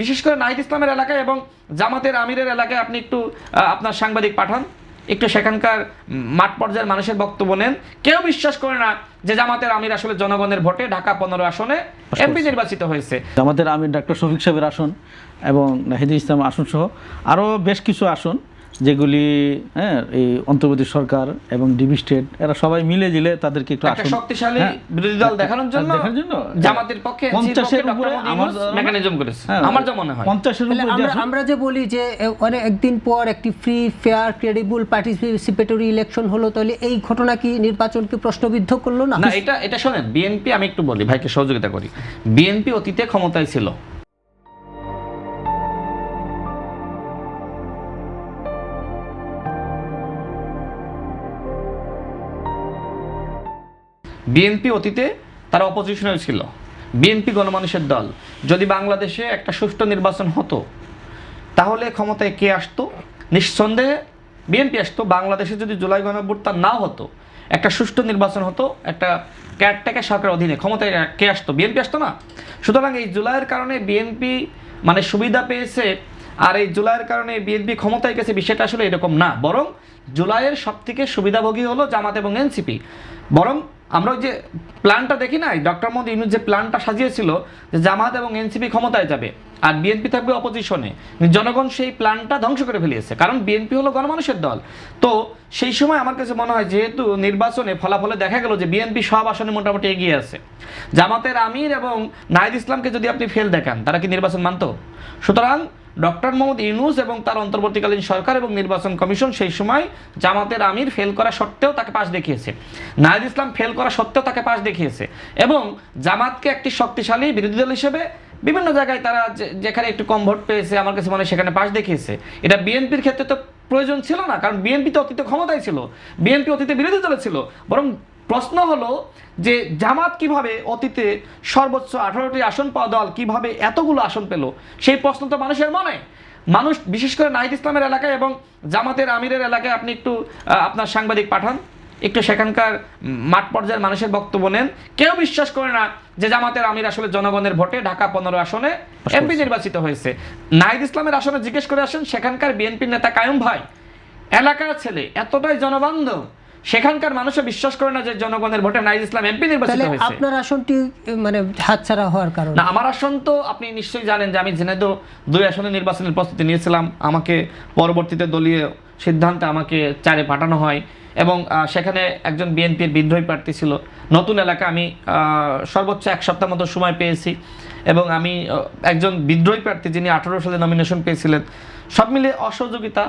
বিশেষ করে নাহিদ ইসলামের এলাকায় এবং জামাতের আমিরের এলাকায় আপনি একটু আপনার সাংবাদিক পাঠান, একটু সেখানকার মাঠ পর্যায়ের মানুষের বক্তব্য নেন। কেউ বিশ্বাস করে না যে জামাতের আমির আসলে জনগণের ভোটে ঢাকা 15 আসনে এমপি নির্বাচিত হয়েছে। জামাতের আমির ডক্টর শফিক সাহেবের আসন এবং নাহিদ ইসলাম আসন সহ আরও বেশ কিছু আসন যেগুলি এই অন্তর্বর্তী সরকার এবং ডিবি স্টেট এরা সবাই মিলে জিলে তাদেরকে একটু একটা শক্তিশালী বিরোধী দল দেখানোর জন্য জামাতের পক্ষে 50-এর উপরে আমার মেকানিজম করেছে আমার যা মনে হয়। 50-এর উপরে আমরা যে বলি যে অনেক একদিন পর একটি free fair credible participatory election হলো, তাহলে এই ঘটনা কি নির্বাচনকে প্রশ্নবিদ্ধ করলো না? না, এটা শোনেন, বিএনপি, আমি একটু বলি, ভাইকে সহযোগিতা করি। বিএনপি অতীতে ক্ষমতায় ছিল, বিএনপি অতীতে তারা অপোজিশনে ছিল। বিএনপি গণমানুষের দল। যদি বাংলাদেশে একটা সুষ্ঠু নির্বাচন হতো তাহলে ক্ষমতায় কে আসতো? নিঃসন্দেহে বিএনপি আসতো। বাংলাদেশে যদি জুলাই গণঅভ্যুত্থান না হতো, একটা সুষ্ঠু নির্বাচন হতো, একটা কেয়ারটেকার সরকারের অধীনে ক্ষমতায় কে আসতো? বিএনপি আসতো না? সুতরাং এই জুলাইয়ের কারণে বিএনপি মানে সুবিধা পেয়েছে আর এই জুলাইয়ের কারণে বিএনপি ক্ষমতায় গেছে, বিষয়টা আসলে এরকম না। বরং জুলাইয়ের সবথেকে সুবিধাভোগী হলো জামাত এবং এনসিপি। বরং আমরা ওই যে প্ল্যানটা দেখি নাই, ডক্টর মোহাম্মদ ইউনূস যে প্ল্যানটা সাজিয়েছিল যে জামাত এবং এনসিপি ক্ষমতায় যাবে আর বিএনপি থাকবে অপোজিশনে, জনগণ সেই প্ল্যানটা ধ্বংস করে ফেলিয়েছে। কারণ বিএনপি হলো গণমানুষের দল। তো সেই সময় আমার কাছে মনে হয় যেহেতু নির্বাচনে ফলাফলে দেখা গেল যে বিএনপি সব আসনে মোটামুটি এগিয়ে আছে, জামাতের আমির এবং নাহিদ ইসলামকে যদি আপনি ফেল দেখান, তারা কি নির্বাচন মানত? সুতরাং ডক্টর মোহাম্মদ ইউনূস এবং তার অন্তর্বর্তীকালীন সরকার এবং নির্বাচন কমিশন সেই সময় জামাতের আমির ফেল করা সত্ত্বেও তাকে পাশ দেখিয়েছে, নাহিদ ইসলাম ফেল করা সত্ত্বেও তাকে পাশ দেখিয়েছে এবং জামাতকে একটি শক্তিশালী বিরোধী দল হিসেবে বিভিন্ন জায়গায় তারা যেখানে একটু কম ভোট পেয়েছে আমার কাছে মনে হয় সেখানে পাশ দেখিয়েছে। এটা বিএনপির ক্ষেত্রে তো প্রয়োজন ছিল না, কারণ বিএনপি তো অতীতে ক্ষমতায় ছিল, বিএনপি অতীতে বিরোধী দলে ছিল। বরং প্রশ্ন হলো যে জামাত কিভাবে অতীতে সর্বোচ্চ 18টি আসন পাওয়া দল কিভাবে এতগুলো আসন পেল, সেই প্রশ্ন তো মানুষের মনে। মানুষ বিশেষ করে নাহিদ ইসলামের এলাকায় এবং জামাতের আমিরের এলাকায় আপনি একটু আপনার সাংবাদিক পাঠান, একটু সেখানকার মাঠ পর্যায়ের মানুষের বক্তব্য নেন। কেউ বিশ্বাস করে না যে জামাতের আমির আসলে জনগণের ভোটে ঢাকা 15 আসনে এমপি নির্বাচিত হয়েছে। নাহিদ ইসলামের আসনে জিজ্ঞেস করে আসেন, সেখানকার বিএনপির নেতা কায়ুম ভাই এলাকার ছেলে, এতটাই জনবান্ধব, সেখানকার মানুষও বিশ্বাস করে না যে জনগণের ভোটে নাহিদ ইসলাম এমপি নির্বাচিত হয়েছে। আপনার আসনটি মানে হাতছাড়া হওয়ার কারণ না, আমার আসন তো আপনি নিশ্চয়ই জানেন যে আমি ঝিনাইদহ 2 আসনে নির্বাচনের প্রস্তুতি নিয়েছিলাম। আমাকে পরবর্তীতে দলীয় সিদ্ধান্তে আমাকে 4-এ পাঠানো হয় এবং সেখানে একজন বিএনপির বিদ্রোহী প্রার্থী ছিল। নতুন এলাকা, আমি সর্বোচ্চ 1 সপ্তাহ মতো সময় পেয়েছি এবং আমি একজন বিদ্রোহী প্রার্থী যিনি 18 সালে নমিনেশন পেয়েছিলেন। সব মিলে অসহযোগিতা